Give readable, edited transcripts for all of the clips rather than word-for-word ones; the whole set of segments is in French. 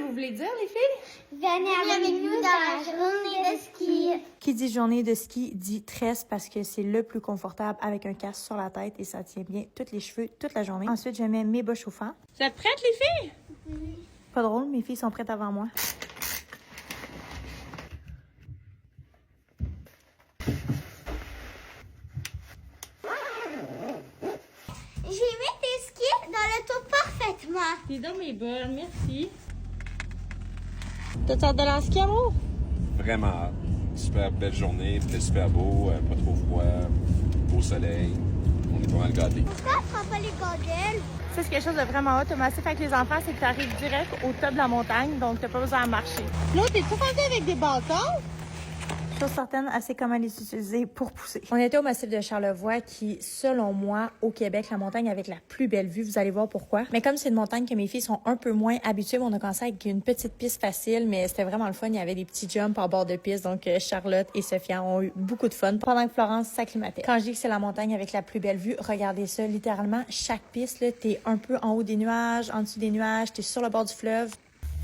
vous voulez dire, les filles? Venez avec nous dans la journée de ski. Qui dit journée de ski dit tresse parce que c'est le plus confortable avec un casque sur la tête et ça tient bien tous les cheveux toute la journée. Ensuite, je mets mes bas chauffants. Vous êtes prêtes, les filles? Oui. Pas drôle, mes filles sont prêtes avant moi. J'ai mis tes skis dans le tour parfaitement. T'es dans mes bonnes, merci. T'as hâte de la ski, amour? Vraiment hâte. Super belle journée, c'était super beau, pas trop froid, beau soleil. On est pas mal gâtés. Pourquoi on prend pas les gondelles? Ça, c'est quelque chose de vraiment hot. Massif avec les enfants, c'est que tu arrives direct au top de la montagne, donc t'as pas besoin de marcher. L'autre, t'es-tu rendu avec des bâtons? Chose certaine, assez comment les utiliser pour pousser. On était au massif de Charlevoix qui, selon moi, au Québec, la montagne avec la plus belle vue. Vous allez voir pourquoi. Mais comme c'est une montagne que mes filles sont un peu moins habituées, on a commencé avec une petite piste facile, mais c'était vraiment le fun. Il y avait des petits jumps en bord de piste, donc Charlotte et Sophia ont eu beaucoup de fun pendant que Florence s'acclimatait. Quand je dis que c'est la montagne avec la plus belle vue, regardez ça. Littéralement, chaque piste, là, t'es un peu en haut des nuages, en dessous des nuages, t'es sur le bord du fleuve.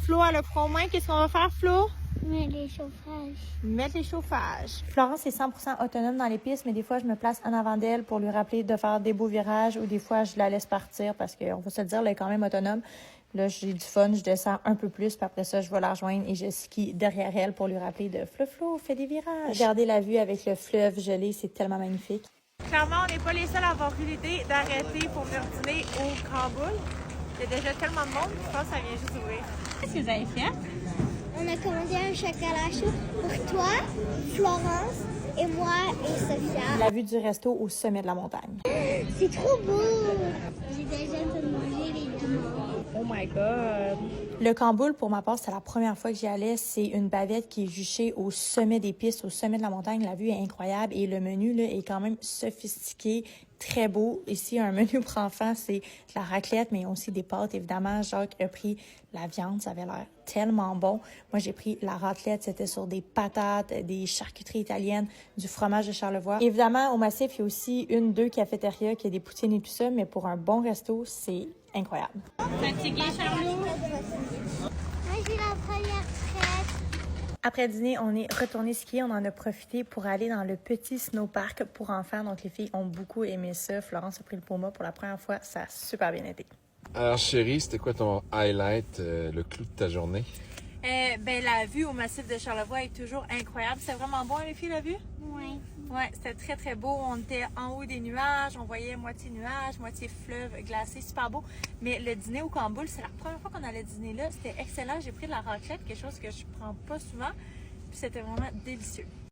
Flo a le front main. Qu'est-ce qu'on va faire, Flo? Mais les chauffages. Mettre les chauffages. Florence est 100% autonome dans les pistes, mais des fois, je me place en avant d'elle pour lui rappeler de faire des beaux virages ou des fois, je la laisse partir parce qu'on va se le dire, elle est quand même autonome. Là, j'ai du fun, je descends un peu plus, puis après ça, je vais la rejoindre et je skie derrière elle pour lui rappeler de Flo, fais des virages. Regardez la vue avec le fleuve gelé, c'est tellement magnifique. Clairement, on n'est pas les seuls à avoir eu l'idée d'arrêter pour venir dîner au Camboul. Il y a déjà tellement de monde, je pense que ça vient juste d'ouvrir. Qu'est-ce que vous avez fait? On a commandé un chocolat chaud pour toi, Florence et moi et Sophia. La vue du resto au sommet de la montagne. C'est trop beau. J'ai déjà fait manger les dimanches. Oh my God! Le Camboul, pour ma part, c'est la première fois que j'y allais. C'est une bavette qui est juchée au sommet des pistes, au sommet de la montagne. La vue est incroyable et le menu là, est quand même sophistiqué, très beau. Ici, un menu pour enfants, c'est de la raclette, mais aussi des pâtes. Évidemment, Jacques a pris la viande. Ça avait l'air tellement bon. Moi, j'ai pris la raclette. C'était sur des patates, des charcuteries italiennes, du fromage de Charlevoix. Évidemment, au Massif, il y a aussi deux cafétérias qui a des poutines et tout ça, mais pour un bon resto, c'est incroyable. Fatigué, Charlot? Moi, j'ai la première prête. Après dîner, on est retourné skier. On en a profité pour aller dans le petit snowpark pour enfants. Donc, les filles ont beaucoup aimé ça. Florence a pris le Puma pour la première fois. Ça a super bien été. Alors chérie, c'était quoi ton highlight, le clou de ta journée? La vue au massif de Charlevoix est toujours incroyable. C'est vraiment bon, les filles, la vue? Oui. Ouais, c'était très, très beau. On était en haut des nuages. On voyait moitié nuages, moitié fleuve glacé. Super beau. Mais le dîner au Camboul, c'est la première fois qu'on allait dîner là. C'était excellent. J'ai pris de la raclette, quelque chose que je prends pas souvent. Puis c'était vraiment délicieux.